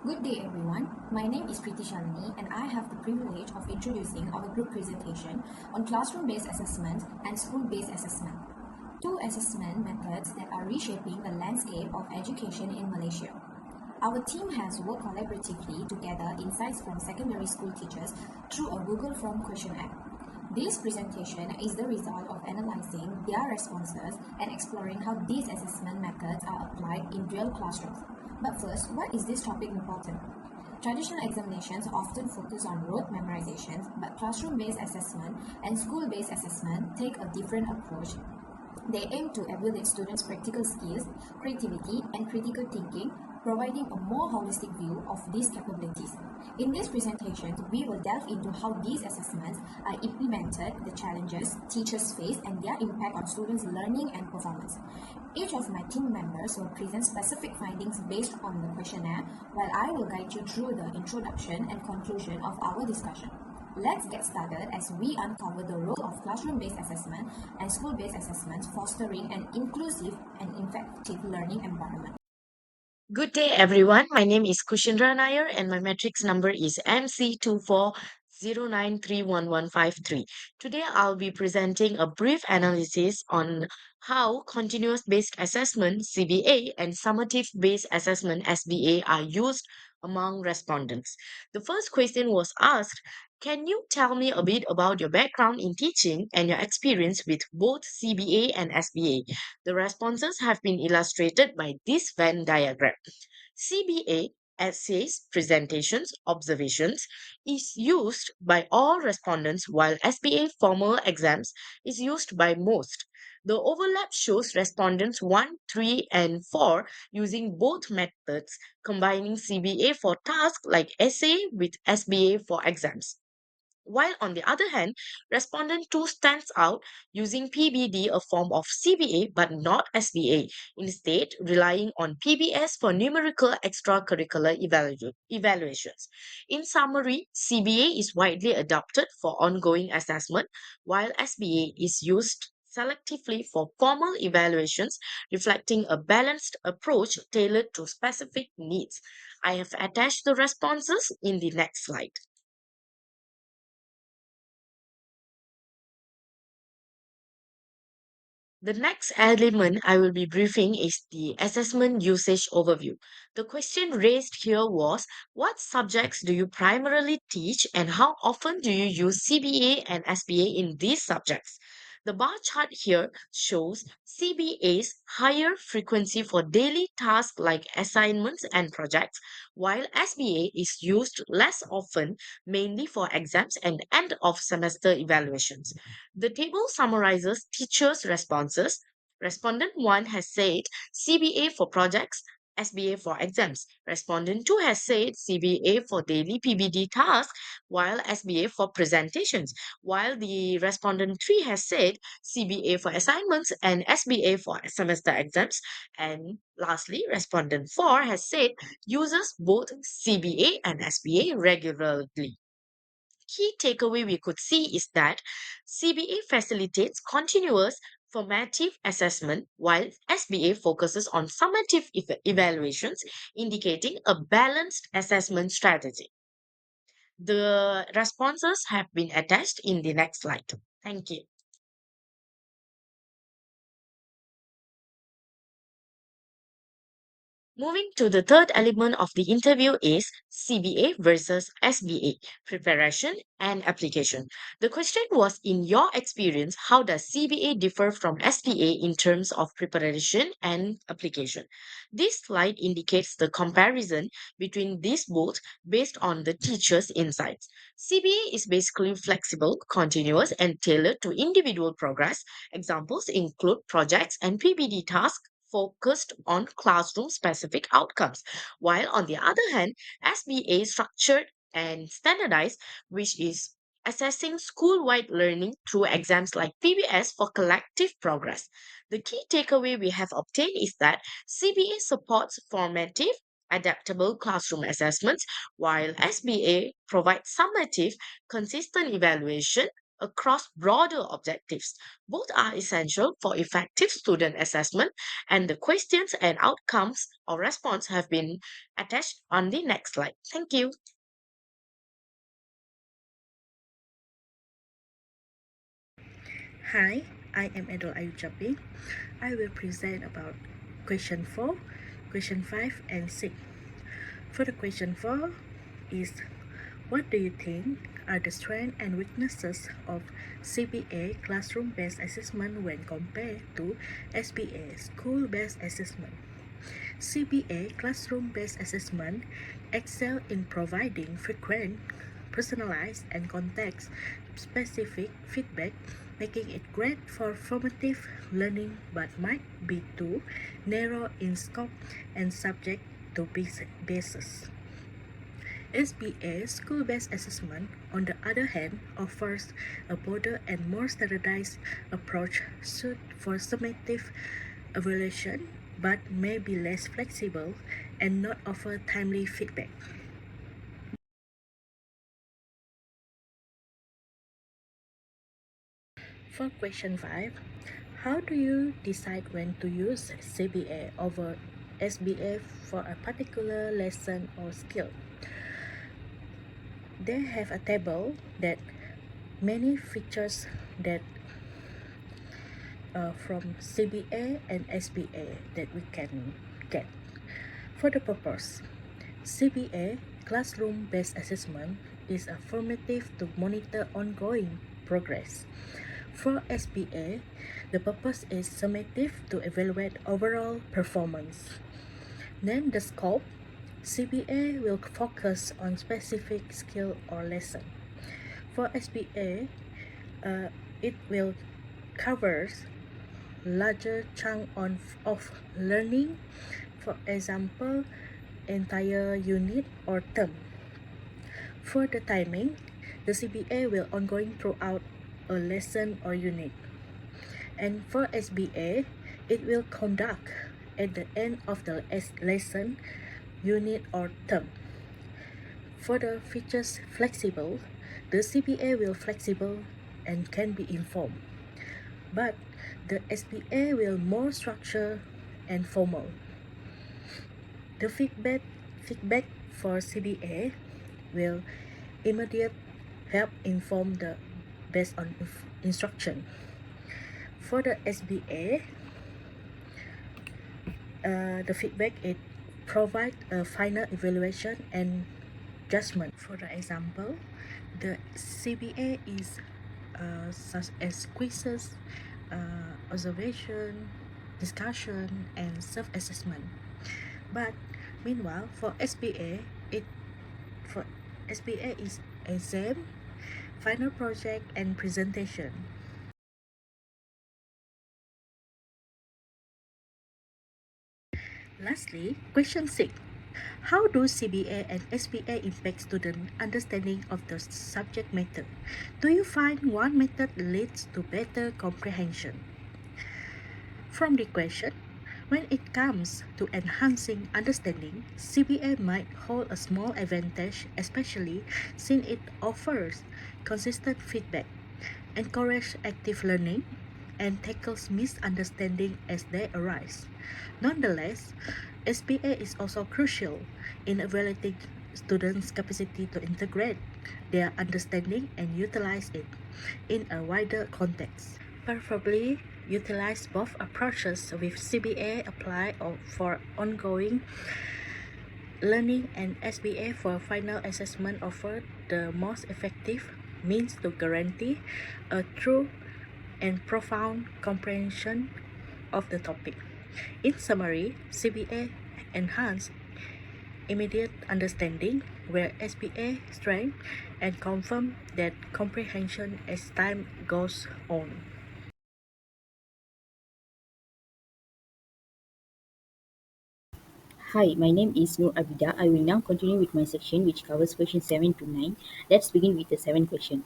Good day everyone, my name is Preeti Shalini and I have the privilege of introducing our group presentation on classroom-based assessment and school-based assessment, two assessment methods that are reshaping the landscape of education in Malaysia. Our team has worked collaboratively to gather insights from secondary school teachers through a Google Form questionnaire. This presentation is the result of analyzing their responses and exploring how these assessment methods are applied in real classrooms. But first, why is this topic important? Traditional examinations often focus on rote memorizations, but classroom-based assessment and school-based assessment take a different approach. They aim to evaluate students' practical skills, creativity, and critical thinking, providing a more holistic view of these capabilities. In this presentation, we will delve into how these assessments are implemented, the challenges teachers face, and their impact on students' learning and performance. Each of my team members will present specific findings based on the questionnaire, while I will guide you through the introduction and conclusion of our discussion. Let's get started as we uncover the role of classroom-based assessment and school-based assessment fostering an inclusive and effective learning environment. Good day, everyone. My name is Kushindra Nair, and my matrix number is MC2409311153. Today, I'll be presenting a brief analysis on how continuous based assessment (CBA) and summative based assessment (SBA) are used among respondents. The first question was asked: Can you tell me a bit about your background in teaching and your experience with both CBA and SBA? The responses have been illustrated by this Venn diagram. CBA, essays, presentations, observations, is used by all respondents, while SBA formal exams is used by most. The overlap shows respondents 1, 3, and 4 using both methods, combining CBA for tasks like essay with SBA for exams. While on the other hand, respondent 2 stands out using PBD, a form of CBA but not SBA, instead relying on PBS for numerical extracurricular evaluations. In summary, CBA is widely adopted for ongoing assessment, while SBA is used selectively for formal evaluations, reflecting a balanced approach tailored to specific needs. I have attached the responses in the next slide. The next element I will be briefing is the assessment usage overview. The question raised here was: what subjects do you primarily teach and how often do you use CBA and SBA in these subjects? The bar chart here shows CBA's higher frequency for daily tasks like assignments and projects, while SBA is used less often, mainly for exams and end of semester evaluations. The table summarizes teachers' responses. Respondent 1 has said CBA for projects, SBA for exams. Respondent 2 has said CBA for daily PBD tasks, while SBA for presentations. While the respondent 3 has said CBA for assignments and SBA for semester exams. And lastly, respondent 4 has said uses both CBA and SBA regularly. Key takeaway we could see is that CBA facilitates continuous formative assessment while SBA focuses on summative evaluations, indicating a balanced assessment strategy. The responses have been attached in the next slide. Thank you. Moving to the third element of the interview is CBA versus SBA, preparation and application. The question was: in your experience, how does CBA differ from SBA in terms of preparation and application? This slide indicates the comparison between these both based on the teacher's insights. CBA is basically flexible, continuous, and tailored to individual progress. Examples include projects and PBD tasks focused on classroom specific outcomes, while on the other hand, SBA is structured and standardized, which is assessing school wide learning through exams like PBS for collective progress. The key takeaway we have obtained is that CBA supports formative, adaptable classroom assessments, while SBA provides summative, consistent evaluation across broader objectives. Both are essential for effective student assessment, and the questions and outcomes or response have been attached on the next slide. Thank you. Hi, I am Edol Ayuchapi. I will present about question 4, question 5 and 6. For the question 4 is, what do you think are the strengths and weaknesses of CBA classroom-based assessment when compared to SBA school-based assessment? CBA classroom-based assessment excel in providing frequent, personalized, and context-specific feedback, making it great for formative learning but might be too narrow in scope and subject to basis. SBA school-based assessment, on the other hand, offers a broader and more standardized approach suited for summative evaluation but may be less flexible and not offer timely feedback. For question 5, how do you decide when to use CBA over SBA for a particular lesson or skill? They have a table that many features that from CBA and SBA that we can get. For the purpose, CBA classroom-based assessment is a formative to monitor ongoing progress. For SBA, the purpose is summative to evaluate overall performance. Then the scope, CBA will focus on specific skill or lesson. For SBA, it will cover larger chunk of learning, for example, entire unit or term. For the timing, the CBA will ongoing throughout a lesson or unit. And for SBA, it will conduct at the end of the lesson, unit or term. For the features flexible, the CBA will flexible and can be informed. But the SBA will more structured and formal. The feedback for CBA will immediate help inform the based on instruction. For the SBA, the feedback it provide a final evaluation and judgment. For the example, the CBA is such as quizzes, observation, discussion, and self-assessment. But meanwhile, for SBA is exam, final project, and presentation. Lastly, question 6. How do CBA and SBA impact student understanding of the subject matter? Do you find one method leads to better comprehension? From the question, when it comes to enhancing understanding, CBA might hold a small advantage, especially since it offers consistent feedback, encourages active learning, and tackles misunderstanding as they arise. Nonetheless, SBA is also crucial in evaluating students' capacity to integrate their understanding and utilize it in a wider context. Preferably, utilize both approaches with CBA applied for ongoing learning and SBA for final assessment offer the most effective means to guarantee a true and profound comprehension of the topic. In summary, CBA enhance immediate understanding, where SBA strengthen and confirm that comprehension as time goes on. Hi, my name is Noor Abida. I will now continue with my section which covers questions 7 to 9. Let's begin with the 7th question.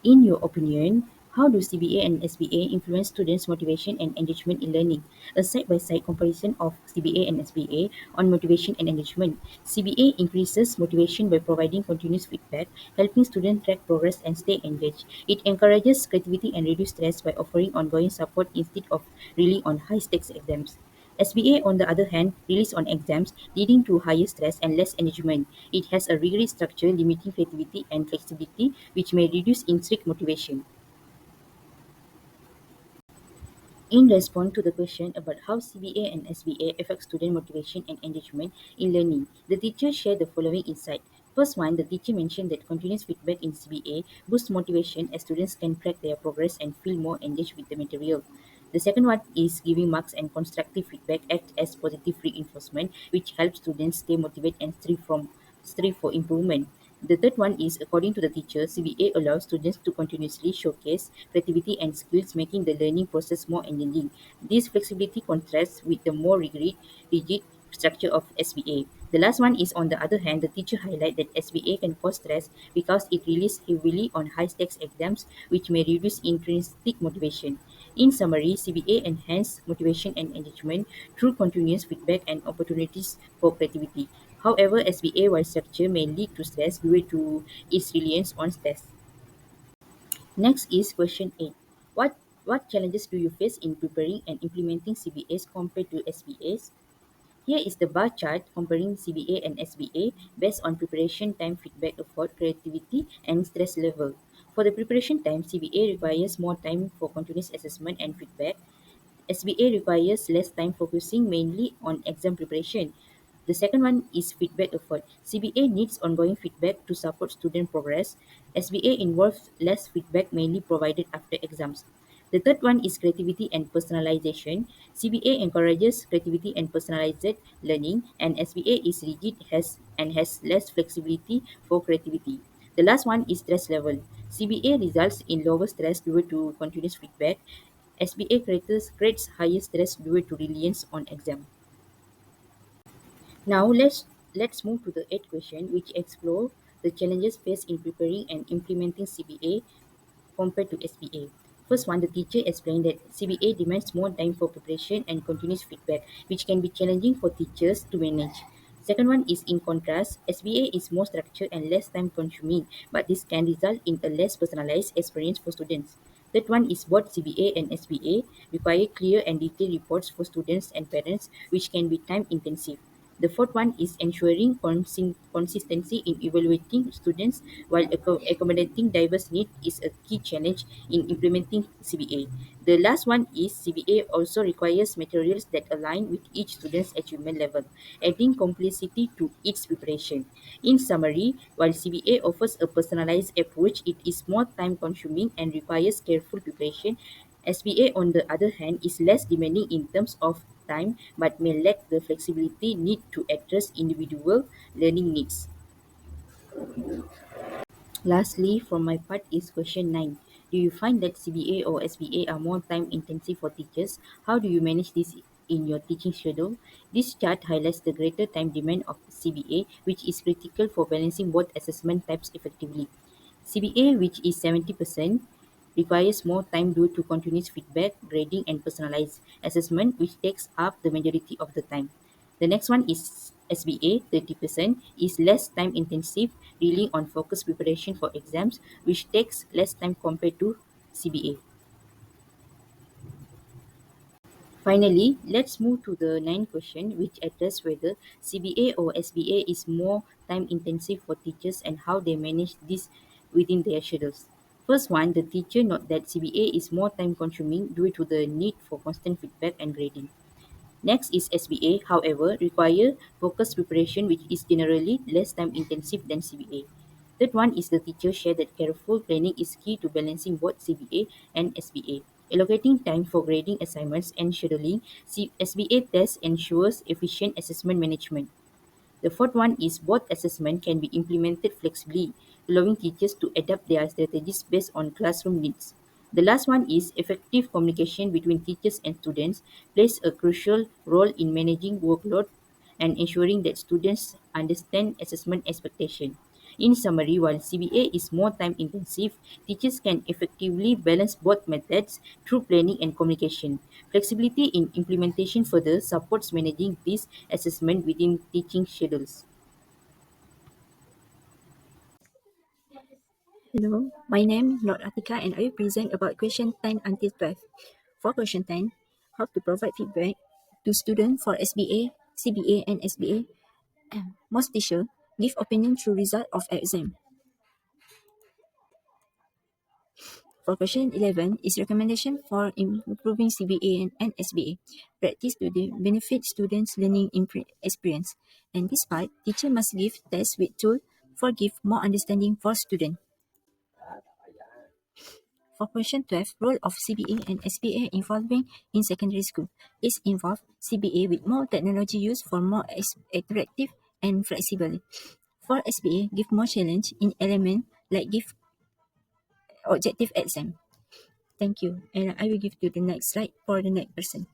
In your opinion, How do CBA and SBA influence students' motivation and engagement in learning? A side-by-side comparison of CBA and SBA on motivation and engagement. CBA increases motivation by providing continuous feedback, helping students track progress and stay engaged. It encourages creativity and reduces stress by offering ongoing support instead of relying on high-stakes exams. SBA, on the other hand, relies on exams, leading to higher stress and less engagement. It has a rigorous structure limiting creativity and flexibility, which may reduce intrinsic motivation. In response to the question about how CBA and SBA affect student motivation and engagement in learning, the teacher shared the following insight. First one, the teacher mentioned that continuous feedback in CBA boosts motivation as students can track their progress and feel more engaged with the material. The second one is giving marks and constructive feedback act as positive reinforcement, which helps students stay motivated and strive for improvement. The third one is, according to the teacher, CBA allows students to continuously showcase creativity and skills, making the learning process more engaging. This flexibility contrasts with the more rigid structure of SBA. The last one is, on the other hand, the teacher highlight that SBA can cause stress because it relies heavily on high-stakes exams, which may reduce intrinsic motivation. In summary, CBA enhance motivation and engagement through continuous feedback and opportunities for creativity. However, SBA-wide structure may lead to stress due to its reliance on stress. Next is question 8. What challenges do you face in preparing and implementing CBAs compared to SBAs? Here is the bar chart comparing CBA and SBA based on preparation time, feedback effort, creativity, and stress level. For the preparation time, CBA requires more time for continuous assessment and feedback. SBA requires less time, focusing mainly on exam preparation. The second one is feedback effort. CBA needs ongoing feedback to support student progress. SBA involves less feedback, mainly provided after exams. The third one is creativity and personalization. CBA encourages creativity and personalized learning, and SBA is rigid has less flexibility for creativity. The last one is stress level. CBA results in lower stress due to continuous feedback. SBA creates higher stress due to reliance on exam. Now let's move to the eighth question, which explore the challenges faced in preparing and implementing CBA compared to SBA. First one, the teacher explained that CBA demands more time for preparation and continuous feedback, which can be challenging for teachers to manage. Second one is, in contrast, SBA is more structured and less time consuming, but this can result in a less personalized experience for students. Third one is, both CBA and SBA require clear and detailed reports for students and parents, which can be time intensive. The fourth one is ensuring consistency in evaluating students while accommodating diverse needs is a key challenge in implementing CBA. The last one is, CBA also requires materials that align with each student's achievement level, adding complexity to its preparation. In summary, while CBA offers a personalized approach, it is more time consuming and requires careful preparation. SBA, on the other hand, is less demanding in terms of time but may lack the flexibility need to address individual learning needs. Lastly, from my part is question 9. Do you find that CBA or SBA are more time intensive for teachers? How do you manage this in your teaching schedule? This chart highlights the greater time demand of CBA, which is critical for balancing both assessment types effectively. CBA, which is 70%, requires more time due to continuous feedback, grading, and personalized assessment, which takes up the majority of the time. The next one is SBA, 30%, is less time intensive, relying on focused preparation for exams, which takes less time compared to CBA. Finally, let's move to the ninth question, which addresses whether CBA or SBA is more time intensive for teachers and how they manage this within their schedules. First one, the teacher note that CBA is more time consuming due to the need for constant feedback and grading. Next is SBA, however, require focused preparation, which is generally less time intensive than CBA. Third one is, the teacher shared that careful planning is key to balancing both CBA and SBA. Allocating time for grading assignments and scheduling SBA tests ensures efficient assessment management. The fourth one is, both assessment can be implemented flexibly, allowing teachers to adapt their strategies based on classroom needs. The last one is, effective communication between teachers and students plays a crucial role in managing workload and ensuring that students understand assessment expectation. In summary, while CBA is more time intensive, teachers can effectively balance both methods through planning and communication. Flexibility in implementation further supports managing this assessment within teaching schedules. Hello, my name is Not Atika and I will present about question 10 until 12. For question 10, how to provide feedback to students for SBA, CBA and SBA. Most teachers give opinion through result of exam. For question 11 is recommendation for improving CBA and SBA. Practice to benefit students' learning experience. And this part, teacher must give tests with tool for give more understanding for student. For question 12, role of CBA and SBA involving in secondary school is involve CBA with more technology use for more attractive and flexible. For SBA, give more challenge in element like give objective exam. Thank you. And I will give to the next slide for the next person.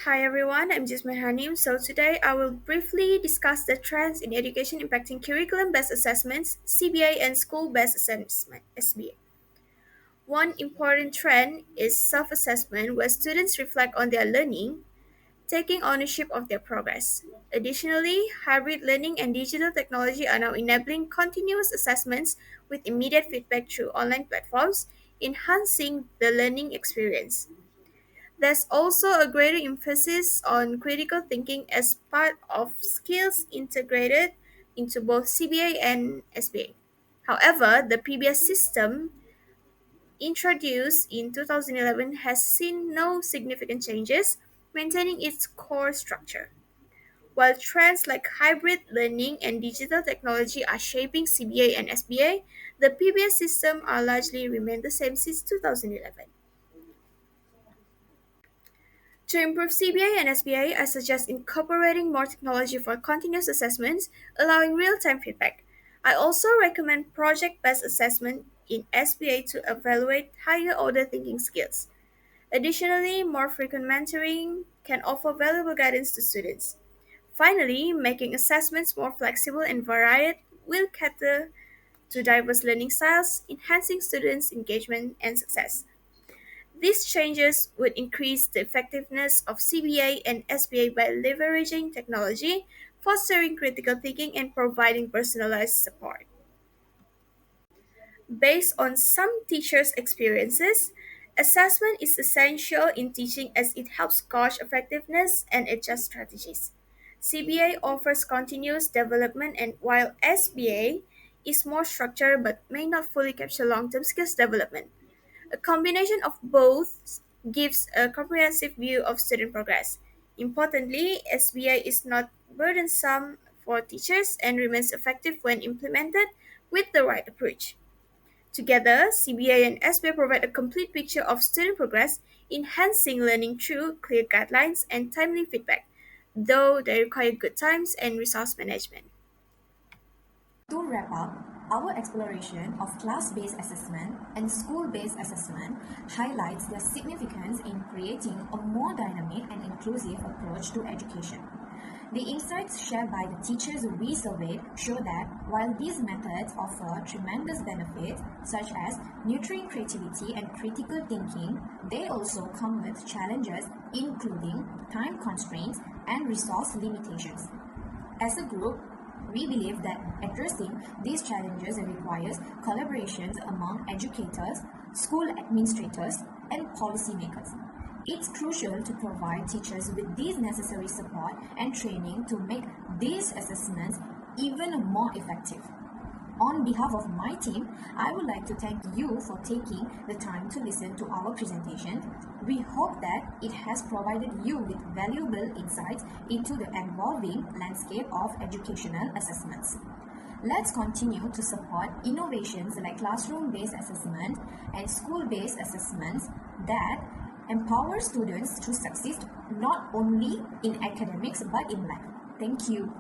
Hi everyone, I'm Jisman Hanim. So today I will briefly discuss the trends in education impacting curriculum-based assessments, CBA and school-based assessment, SBA. One important trend is self-assessment where students reflect on their learning, taking ownership of their progress. Additionally, hybrid learning and digital technology are now enabling continuous assessments with immediate feedback through online platforms, enhancing the learning experience. There's also a greater emphasis on critical thinking as part of skills integrated into both CBA and SBA. However, the previous system introduced in 2011 has seen no significant changes, maintaining its core structure. While trends like hybrid learning and digital technology are shaping CBA and SBA, the previous system are largely remained the same since 2011. To improve CBA and SBA, I suggest incorporating more technology for continuous assessments, allowing real-time feedback. I also recommend project-based assessment in SBA to evaluate higher-order thinking skills. Additionally, more frequent mentoring can offer valuable guidance to students. Finally, making assessments more flexible and varied will cater to diverse learning styles, enhancing students' engagement and success. These changes would increase the effectiveness of CBA and SBA by leveraging technology, fostering critical thinking, and providing personalized support. Based on some teachers' experiences, assessment is essential in teaching as it helps gauge effectiveness and adjust strategies. CBA offers continuous development, and while SBA is more structured but may not fully capture long term skills development. A combination of both gives a comprehensive view of student progress. Importantly, SBA is not burdensome for teachers and remains effective when implemented with the right approach. Together, CBA and SBA provide a complete picture of student progress, enhancing learning through clear guidelines and timely feedback, though they require good times and resource management. To wrap up, our exploration of class-based assessment and school-based assessment highlights their significance in creating a more dynamic and inclusive approach to education. The insights shared by the teachers we surveyed show that while these methods offer tremendous benefits, such as nurturing creativity and critical thinking, they also come with challenges including time constraints and resource limitations. As a group, we believe that addressing these challenges requires collaborations among educators, school administrators, and policymakers. It's crucial to provide teachers with these necessary support and training to make these assessments even more effective. On behalf of my team, I would like to thank you for taking the time to listen to our presentation. We hope that it has provided you with valuable insights into the evolving landscape of educational assessments. Let's continue to support innovations like classroom-based assessment and school-based assessments that empower students to succeed not only in academics but in life. Thank you.